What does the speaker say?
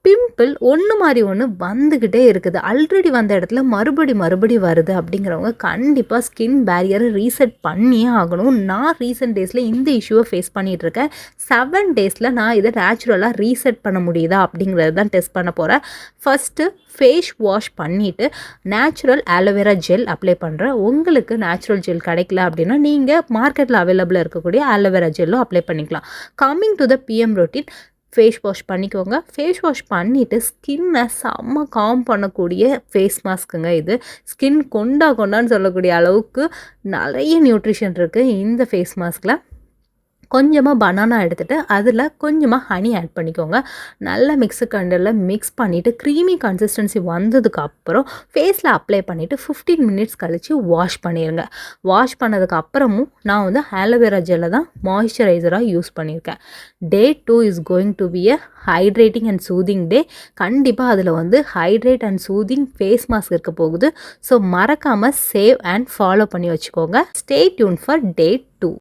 Pimple ஒன்று மாதிரி ஒன்று வந்துக்கிட்டே இருக்குது. ஆல்ரெடி வந்த இடத்துல மறுபடி வருது அப்படிங்கிறவங்க கண்டிப்பாக ஸ்கின் பேரியரை ரீசெட் பண்ணியே ஆகணும். நான் ரீசெண்ட் டேஸில் இந்த இஷ்யூவை ஃபேஸ் பண்ணிகிட்ருக்கேன். 7 டேஸில் நான் இதை நேச்சுரலாக ரீசெட் பண்ண முடியுதா அப்படிங்கிறது தான் டெஸ்ட் பண்ண போகிறேன். ஃபஸ்ட்டு ஃபேஸ் வாஷ் பண்ணிவிட்டு நேச்சுரல் ஆலோவேரா ஜெல் அப்ளை பண்ணுறேன். உங்களுக்கு நேச்சுரல் ஜெல் கிடைக்கல அப்படின்னா நீங்கள் மார்க்கெட்டில் அவைலபிளாக இருக்கக்கூடிய ஆலோவேரா ஜெல்லும் அப்ளை பண்ணிக்கலாம். Coming to the PM routine, face wash பண்ணிக்கோங்க. ஃபேஸ் வாஷ் பண்ணிவிட்டு ஸ்கின்னை செம்ம காம் பண்ணக்கூடிய ஃபேஸ் மாஸ்க்குங்க இது. ஸ்கின் கொண்டான்னு சொல்லக்கூடிய அளவுக்கு நிறைய நியூட்ரிஷன் இருக்குது இந்த ஃபேஸ் மாஸ்கில். கொஞ்சமாக பனானா எடுத்துகிட்டு அதில் கொஞ்சமாக ஹனி ஆட் பண்ணிக்கோங்க. நல்லா மிக்ஸு கண்டரில் மிக்ஸ் பண்ணிவிட்டு க்ரீமி கன்சிஸ்டன்சி வந்ததுக்கப்புறம் ஃபேஸில் அப்ளை பண்ணிவிட்டு 15 மினிட்ஸ் கழித்து வாஷ் பண்ணிடுங்க. வாஷ் பண்ணதுக்கப்புறமும் நான் வந்து ஆலோவேரா ஜெல்லை தான் மாய்ஸ்சரைசராக யூஸ் பண்ணியிருக்கேன். Day 2 is going to be a hydrating and soothing day. கண்டிப்பாக அதில் வந்து hydrate and soothing face mask இருக்க போகுது. ஸோ மறக்காமல் சேவ் அண்ட் ஃபாலோ பண்ணி வச்சுக்கோங்க. Stay tuned for Day 2.